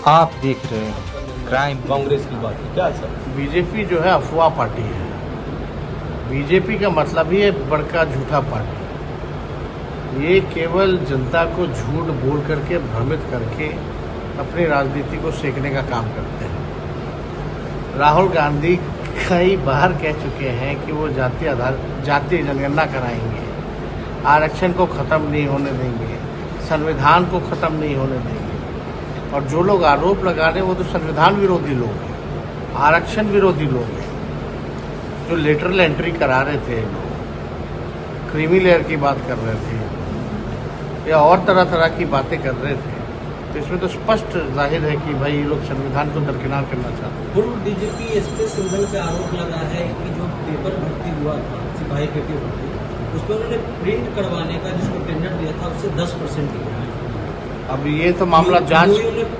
आप देख रहे हैं क्राइम। कांग्रेस की बात है क्या सर? बीजेपी जो है अफवाह पार्टी है। बीजेपी का मतलब ही है बड़का झूठा पार्टी। ये केवल जनता को झूठ बोल करके भ्रमित करके अपनी राजनीति को सेकने का काम करते हैं। राहुल गांधी कई बार कह चुके हैं कि वो जातीय जनगणना कराएंगे, आरक्षण को ख़त्म नहीं होने देंगे, संविधान को ख़त्म नहीं होने देंगे। और जो लोग आरोप लगा रहे हैं वो तो संविधान विरोधी लोग हैं, आरक्षण विरोधी लोग हैं, जो लेटरल एंट्री करा रहे थे लोग, क्रीमी लेयर की बात कर रहे थे या और तरह तरह की बातें कर रहे थे। तो इसमें तो स्पष्ट जाहिर है कि भाई ये लोग संविधान को दरकिनार करना चाहते हैं। पूर्व डीजीपी एसपी सिंघल पे आरोप लगा है कि जो पेपर भर्ती हुआ था सिपाही के भर्ती, उसमें उन्होंने प्रिंट करवाने का जिसको टेंडर दिया था उससे 10% लिया। अब ये तो मामला जांच,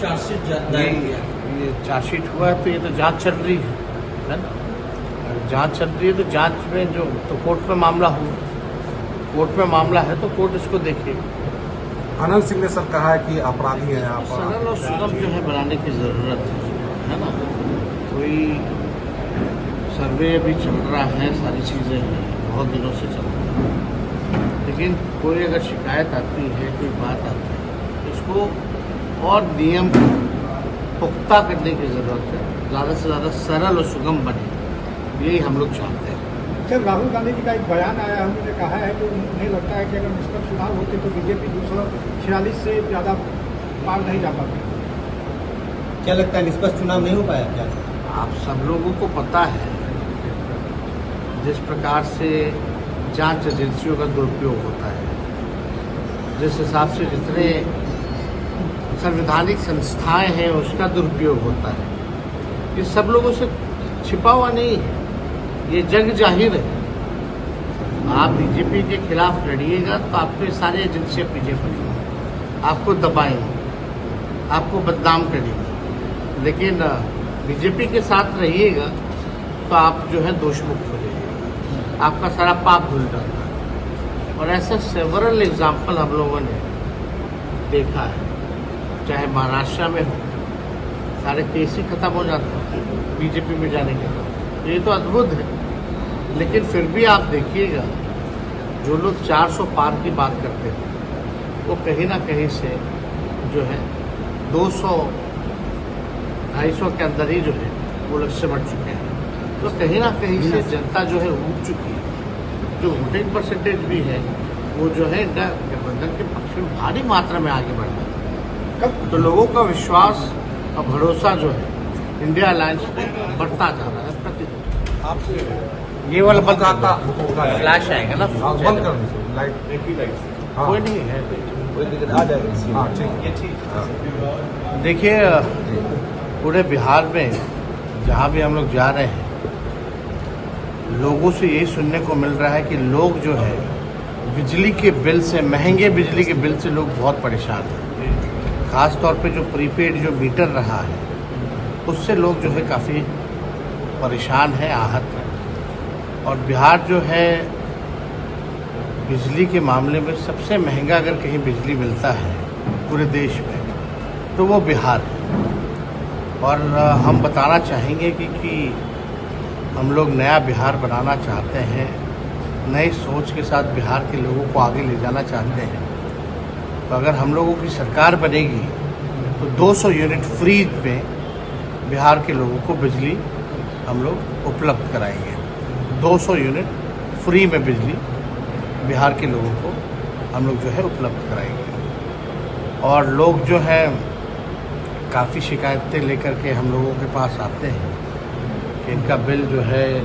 चार्जशीट दायर किया, ये चार्जशीट हुआ है तो ये तो जांच चल रही है ना। जांच चल रही है तो जांच में जो तो कोर्ट में मामला हुआ, कोर्ट में मामला है तो कोर्ट इसको देखेगी। अनंत सिंह ने सर कहा है कि अपराधी हैं आप। सरल और सुगम जो है बनाने की ज़रूरत है ना। कोई सर्वे अभी चल रहा है, सारी चीज़ें हैं, बहुत दिनों से चल रहा है, लेकिन कोई अगर शिकायत आती है, कोई बात आती है, इसको और नियम पुख्ता करने की ज़रूरत है, ज़्यादा से ज़्यादा सरल और सुगम बने, यही हम लोग चाहते हैं। सर, राहुल गांधी जी का एक बयान आया है, उन्होंने कहा है कि उन्हें लगता है कि अगर निष्पक्ष चुनाव होते तो बीजेपी 246 से ज़्यादा पार नहीं जा पाती। क्या लगता है निष्पक्ष चुनाव नहीं हो पाया क्या? आप सब लोगों को पता है जिस प्रकार से जांच एजेंसियों का दुरुपयोग होता है, जिस हिसाब से जितने संवैधानिक संस्थाएं हैं उसका दुरुपयोग होता है, ये सब लोगों से छिपा हुआ नहीं है, ये जग जाहिर है। आप बीजेपी के खिलाफ लड़िएगा तो आपके सारे एजेंसियां पीछे पड़ेंगी, आपको दबाएंगे, आपको बदनाम करेंगे। लेकिन बीजेपी के साथ रहिएगा तो आप जो है दोषमुक्त हो जाइएगा, आपका सारा पाप धुल जाता है। और ऐसा सेवरल एग्जाम्पल हम लोगों ने देखा है, चाहे महाराष्ट्र में हो, सारे केस ही खत्म हो जाते हैं बीजेपी में जाने के बाद। ये तो अद्भुत है। लेकिन फिर भी आप देखिएगा जो लोग 400 पार की बात करते थे वो कहीं ना कहीं से जो है 200-250 के अंदर ही जो है वो लक्ष्य बढ़ चुके हैं। तो कहीं ना कहीं से जनता जो है उठ चुकी है। जो वोटिंग परसेंटेज भी है वो जो है इंडिया गठबंधन के पक्ष में भारी मात्रा में आगे बढ़ रहा है। तो लोगों का विश्वास और भरोसा जो है इंडिया अलायंस में बढ़ता जा रहा है प्रतिदिन। ये वाला बंद आता फ्लैश आएगा ना, बंद कर दीजिए लाइट। कोई नहीं है, कोई दिक्कत आ जाएगी। देखिए पूरे बिहार में जहाँ भी हम लोग जा रहे हैं, लोगों से यही सुनने को मिल रहा है कि लोग जो है बिजली के बिल से, महंगे बिजली के बिल से लोग बहुत परेशान हैं। खास तौर पे जो प्रीपेड जो मीटर रहा है उससे लोग जो है काफ़ी परेशान है, आहत है। और बिहार जो है बिजली के मामले में सबसे महंगा अगर कहीं बिजली मिलता है पूरे देश में तो वो बिहार है। और हम बताना चाहेंगे कि हम लोग नया बिहार बनाना चाहते हैं, नई सोच के साथ बिहार के लोगों को आगे ले जाना चाहते हैं। तो अगर हम लोगों की सरकार बनेगी तो 200 यूनिट फ्री में बिहार के लोगों को बिजली हम लोग उपलब्ध कराएंगे। 200 यूनिट फ्री में बिजली बिहार के लोगों को हम लोग जो है उपलब्ध कराएंगे। और लोग जो है काफ़ी शिकायतें लेकर के हम लोगों के पास आते हैं कि इनका बिल जो है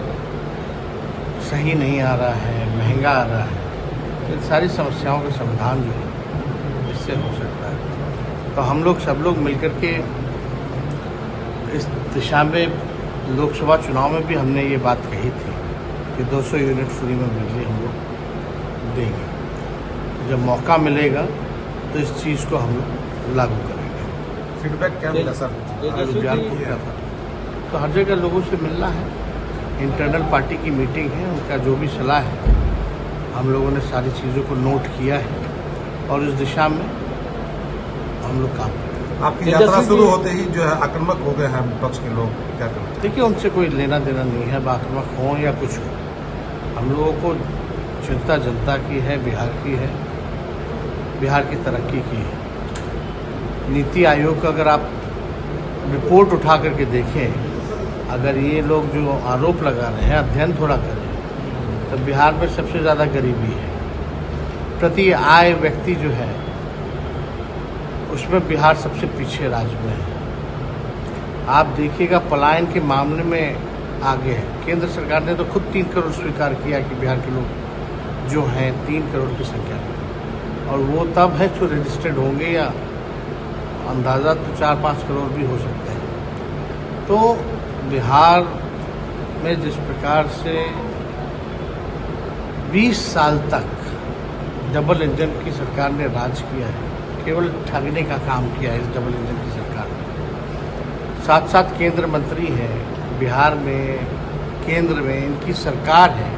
सही नहीं आ रहा है, महंगा आ रहा है। इन सारी समस्याओं का समाधान जो है इससे हो सकता है। तो हम लोग सब लोग मिलकर के इस दिशा में लोकसभा चुनाव में भी हमने ये बात कही थी कि 200 यूनिट फ्री में बिजली हम लोग देंगे। जब मौका मिलेगा तो इस चीज़ को हम लोग लागू करेंगे। फीडबैक क्या मिला सर? तो हर जगह लोगों से मिलना है, इंटरनल पार्टी की मीटिंग है, उनका जो भी सलाह है हम लोगों ने सारी चीज़ों को नोट किया है और इस दिशा में हम लोग काम करेंगे। आपकी यात्रा शुरू होते ही जो है आक्रामक हो गए हैं विपक्ष के लोग, क्या करते देखिए, उनसे कोई लेना देना नहीं है, आक्रामक हों या कुछ हो। हम लोगों को चिंता जनता की है, बिहार की है, बिहार की तरक्की की है। नीति आयोग का अगर आप रिपोर्ट उठा करके देखें, अगर ये लोग जो आरोप लगा रहे हैं अध्ययन थोड़ा करें, तो बिहार में सबसे ज़्यादा गरीबी है। प्रति आय व्यक्ति जो है उसमें बिहार सबसे पीछे राज्य में है। आप देखिएगा, पलायन के मामले में आगे है। केंद्र सरकार ने तो खुद 3 करोड़ स्वीकार किया कि बिहार के लोग जो हैं 3 करोड़ की संख्या में, और वो तब है जो रजिस्टर्ड होंगे, या अंदाज़ा तो 4-5 करोड़ भी हो सकते हैं। तो बिहार में जिस प्रकार से 20 साल तक डबल इंजन की सरकार ने राज किया है, केवल ठगने का काम किया है इस डबल इंजन की सरकार ने। साथ साथ केंद्र मंत्री है बिहार में, केंद्र में इनकी सरकार है,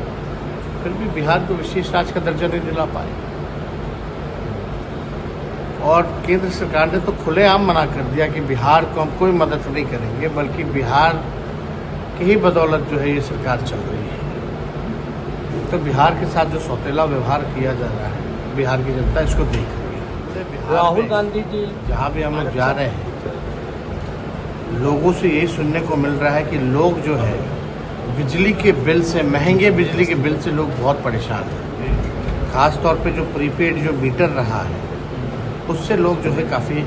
फिर भी बिहार को विशेष राज्य का दर्जा नहीं दिला पाए। और केंद्र सरकार ने तो खुलेआम मना कर दिया कि बिहार को हम कोई मदद नहीं करेंगे, बल्कि बिहार की ही बदौलत जो है ये सरकार चल रही है। तो बिहार के साथ जो सौतेला व्यवहार किया जा रहा है, बिहार की जनता इसको देख रही है। राहुल गांधी जी जहाँ भी हम लोग जा रहे हैं, लोगों से यही सुनने को मिल रहा है कि लोग जो है बिजली के बिल से, महंगे बिजली के बिल से लोग बहुत परेशान हैं। ख़ास तौर पे जो प्रीपेड जो मीटर रहा है उससे लोग जो है काफ़ी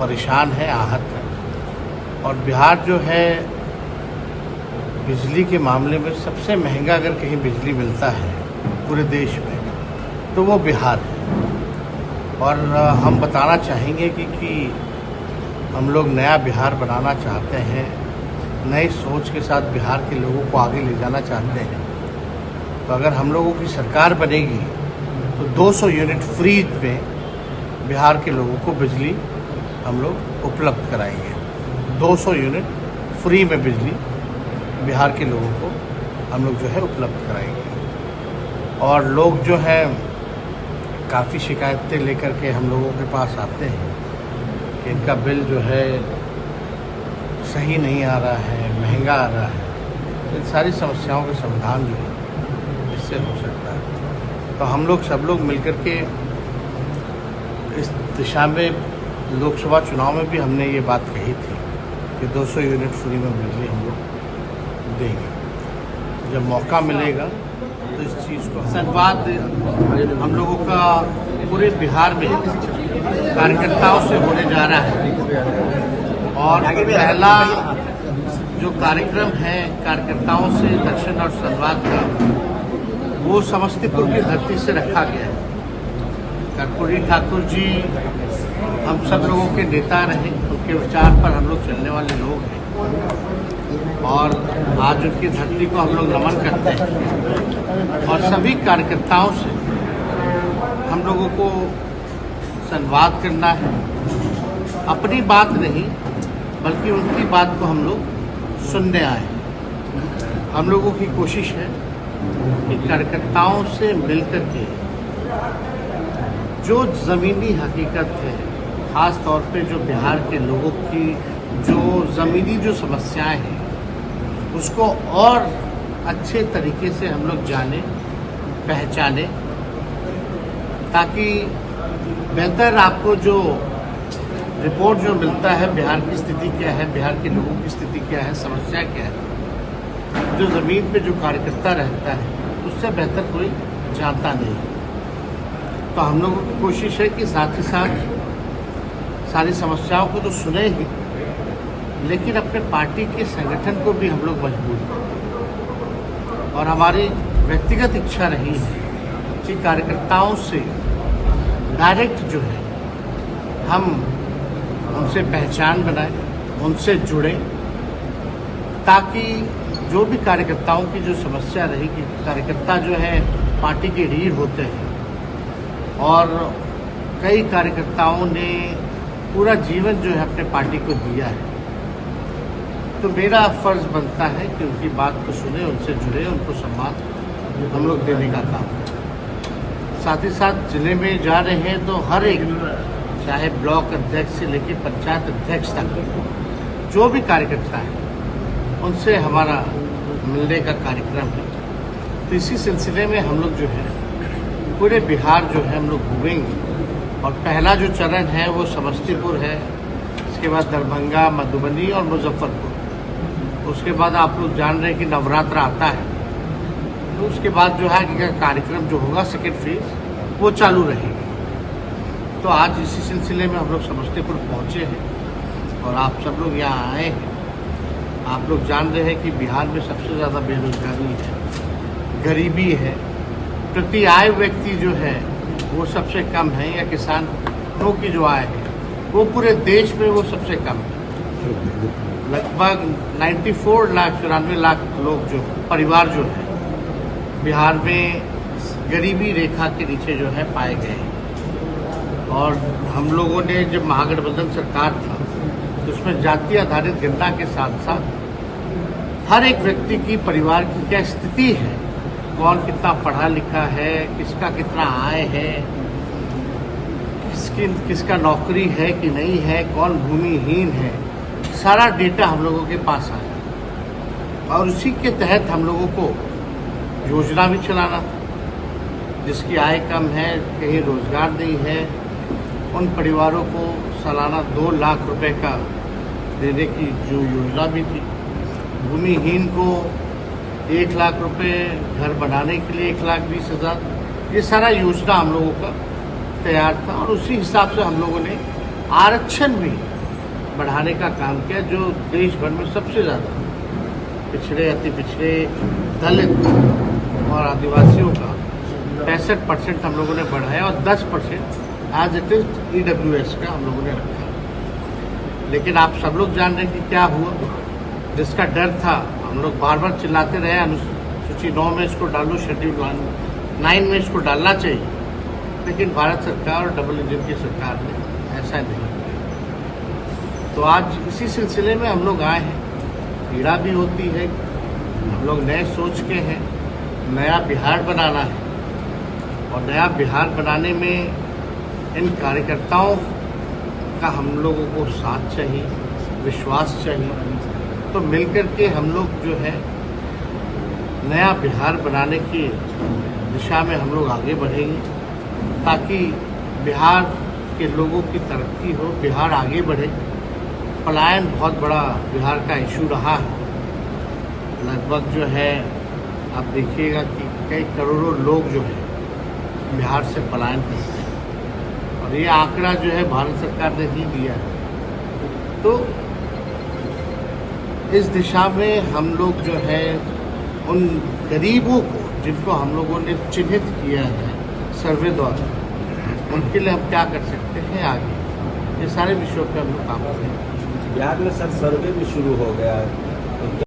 परेशान हैं, आहत हैं। और बिहार जो है बिजली के मामले में सबसे महंगा अगर कहीं बिजली मिलता है पूरे देश में, तो वो बिहार है। और हम बताना चाहेंगे कि हम लोग नया बिहार बनाना चाहते हैं, नई सोच के साथ बिहार के लोगों को आगे ले जाना चाहते हैं। तो अगर हम लोगों की सरकार बनेगी तो 200 यूनिट फ्री में बिहार के लोगों को बिजली हम लोग उपलब्ध कराएंगे। 200 यूनिट फ्री में बिजली बिहार के लोगों को हम लोग जो है उपलब्ध कराएंगे। और लोग जो है काफ़ी शिकायतें लेकर के हम लोगों के पास आते हैं कि इनका बिल जो है सही नहीं आ रहा है, महंगा आ रहा है। इन सारी समस्याओं का समाधान जो है इससे हो सकता है। तो हम लोग सब लोग मिलकर के इस दिशा में लोकसभा चुनाव में भी हमने ये बात कही थी कि 200 यूनिट फ्री में बिजली हम लोग देंगे। जब मौका मिलेगा तो इस चीज़ को संवाद हम लोगों का पूरे बिहार में कार्यकर्ताओं से होने जा रहा है। और पहला जो कार्यक्रम है कार्यकर्ताओं से दर्शन और संवाद का, वो समस्तीपुर की धरती से रखा गया है। कर्पूरी ठाकुर जी हम सब लोगों के नेता रहे, उनके विचार पर हम लोग चलने वाले लोग हैं, और आज उनकी धरती को हम लोग नमन करते हैं। और सभी कार्यकर्ताओं से हम लोगों को संवाद करना है, अपनी बात नहीं बल्कि उनकी बात को हम लोग सुनने आए। हम लोगों की कोशिश है कि कार्यकर्ताओं से मिलकर के जो ज़मीनी हकीकत है, ख़ास तौर पे जो बिहार के लोगों की जो ज़मीनी जो समस्याएं हैं, उसको और अच्छे तरीके से हम लोग जाने, पहचाने, ताकि बेहतर आपको जो रिपोर्ट जो मिलता है बिहार की स्थिति क्या है, बिहार के लोगों की स्थिति क्या है, समस्या क्या है, जो ज़मीन पे जो कार्यकर्ता रहता है उससे बेहतर कोई जानता नहीं। तो हम लोगों की कोशिश है कि साथ ही साथ सारी समस्याओं को तो सुने ही, लेकिन अपने पार्टी के संगठन को भी हम लोग मजबूत करें। और हमारी व्यक्तिगत इच्छा रही है कि कार्यकर्ताओं से डायरेक्ट जो है हम उनसे पहचान बनाएं, उनसे जुड़ें, ताकि जो भी कार्यकर्ताओं की जो समस्या रहेगी, कार्यकर्ता जो है पार्टी के रीढ़ होते हैं, और कई कार्यकर्ताओं ने पूरा जीवन जो है अपने पार्टी को दिया है। तो मेरा फर्ज बनता है कि उनकी बात को सुने, उनसे जुड़े, उनको सम्मान हम लोग देने का काम करें। साथ ही साथ जिले में जा रहे हैं तो हर एक चाहे ब्लॉक अध्यक्ष से लेकर पंचायत अध्यक्ष तक जो भी कार्यकर्ता है उनसे हमारा मिलने का कार्यक्रम है। तो इसी सिलसिले में हम लोग जो है पूरे बिहार जो है हम लोग घूमेंगे और पहला जो चरण है वो समस्तीपुर है, इसके बाद दरभंगा, मधुबनी और मुजफ्फरपुर। उसके बाद आप लोग जान रहे हैं कि नवरात्र आता है, तो उसके बाद जो है कार्यक्रम जो होगा सेकेंड फेज वो चालू रहेगी। तो आज इसी सिलसिले में हम लोग समस्तीपुर पहुँचे हैं और आप सब लोग यहाँ आए हैं। आप लोग जान रहे हैं कि बिहार में सबसे ज़्यादा बेरोजगारी है, गरीबी है, प्रति आय व्यक्ति जो है वो सबसे कम है, या किसानों की जो आय है वो पूरे देश में वो सबसे कम है। लगभग 94 लाख लोग जो परिवार जो है बिहार में गरीबी रेखा के नीचे जो है पाए गए हैं। और हम लोगों ने जब महागठबंधन सरकार था तो उसमें जाति आधारित गणना के साथ साथ हर एक व्यक्ति की परिवार की क्या स्थिति है, कौन कितना पढ़ा लिखा है, किसका कितना आय है, किसका नौकरी है कि नहीं है, कौन भूमिहीन है, सारा डेटा हम लोगों के पास आया। और उसी के तहत हम लोगों को योजना भी चलाना था। जिसकी आय कम है, कहीं रोजगार नहीं है, उन परिवारों को सालाना 2 लाख रुपए का देने की जो योजना भी थी। भूमिहीन को 1 लाख रुपए, घर बनाने के लिए 1,20,000, ये सारा योजना हम लोगों का तैयार था। और उसी हिसाब से हम लोगों ने आरक्षण भी बढ़ाने का काम किया, जो देश भर में सबसे ज़्यादा पिछड़े, अति पिछड़े, दलित और आदिवासियों का 65% हम लोगों ने बढ़ाया और 10% एज इट इज EWS का हम लोगों ने रखा। लेकिन आप सब लोग जान रहे हैं कि क्या हुआ। जिसका डर था, हम लोग बार बार चिल्लाते रहे अनुसूची 9 में इसको डालो, शेड्यूल 9 में इसको डालना चाहिए, लेकिन भारत सरकार और डबल इंजन की सरकार ने ऐसा नहीं किया। तो आज इसी सिलसिले में हम लोग आए हैं। पीड़ा भी होती है, हम लोग नए सोच के हैं, नया बिहार बनाना है। और नया बिहार बनाने में इन कार्यकर्ताओं का हम लोगों को साथ चाहिए, विश्वास चाहिए। तो मिलकर के हम लोग जो है नया बिहार बनाने की दिशा में हम लोग आगे बढ़ेंगे, ताकि बिहार के लोगों की तरक्की हो, बिहार आगे बढ़े। पलायन बहुत बड़ा बिहार का इशू रहा है। लगभग जो है आप देखिएगा कि कई करोड़ों लोग जो है बिहार से पलायन करते हैं, और ये आंकड़ा जो है भारत सरकार ने ही दिया है। तो इस दिशा में हम लोग जो है उन गरीबों को, जिनको हम लोगों ने चिन्हित किया है सर्वे द्वारा, उनके लिए हम क्या कर सकते हैं आगे, ये सारे विषयों पर हम लोग काम करें। बिहार में सर सर्वे भी शुरू हो गया है।